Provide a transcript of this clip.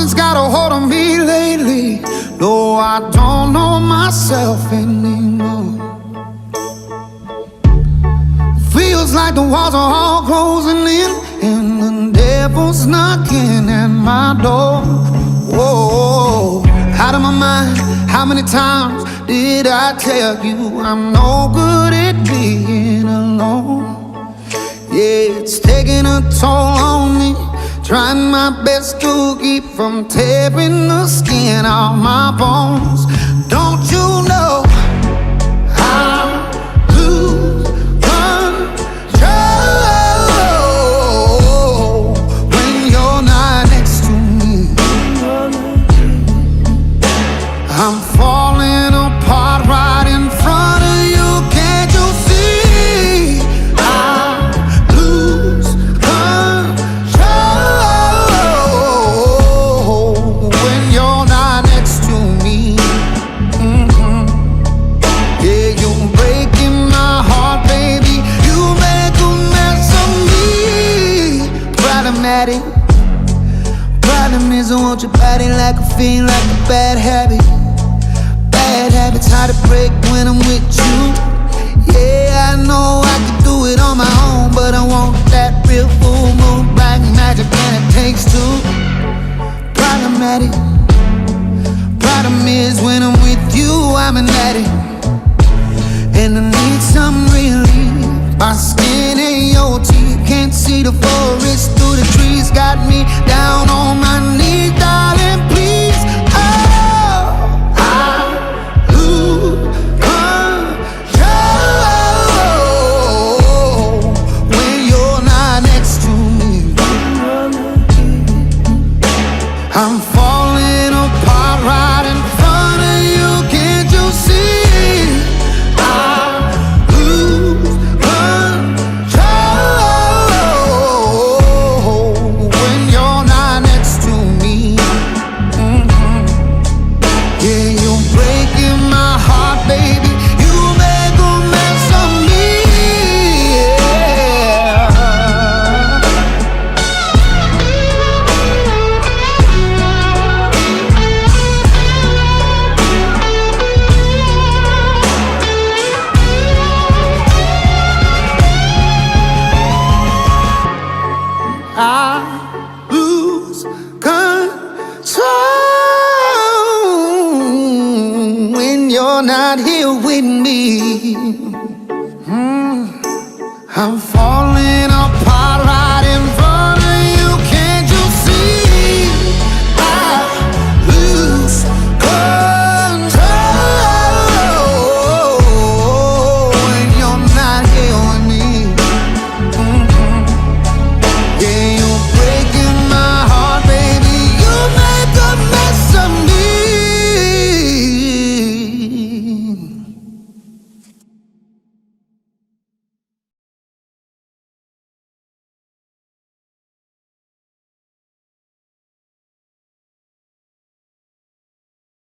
Something's got a hold on me lately. No, I don't know myself anymore. Feels like the walls are all closing in, and the devil's knocking at my door. Whoa, out of my mind. How many times did I tell you I'm no good at being alone? Yeah, it's taking a toll on me, trying my best to keep from tearing the skin off my bones. Don't you know I lose control when you're not next to me? I'm falling apart right in front of you. Can't you see? I lose control when you're not next to me. Yeah, you're breaking my heart, baby. You make a mess of me. Problematic. Problem is I want your body like a fiend, like a bad habit. Bad habits hard to break when I'm with you. Yeah, I know I can do it on my own, but I want that real full moon, black magic, and it takes two. Problematic. Problem is when I'm with you, I'm an addict, and I need some relief. My skin and your teeth, can't see the forest through the trees. Got me down on my knees, darling, please. Oh, I lose control when you're not next to me. I'm falling apart right in front of you. Can't you see? I lose control when you're not next to me. Yeah, you're breaking my heart, baby. You make a mess of me. Yeah. I lose control when you're not here with me. I'm falling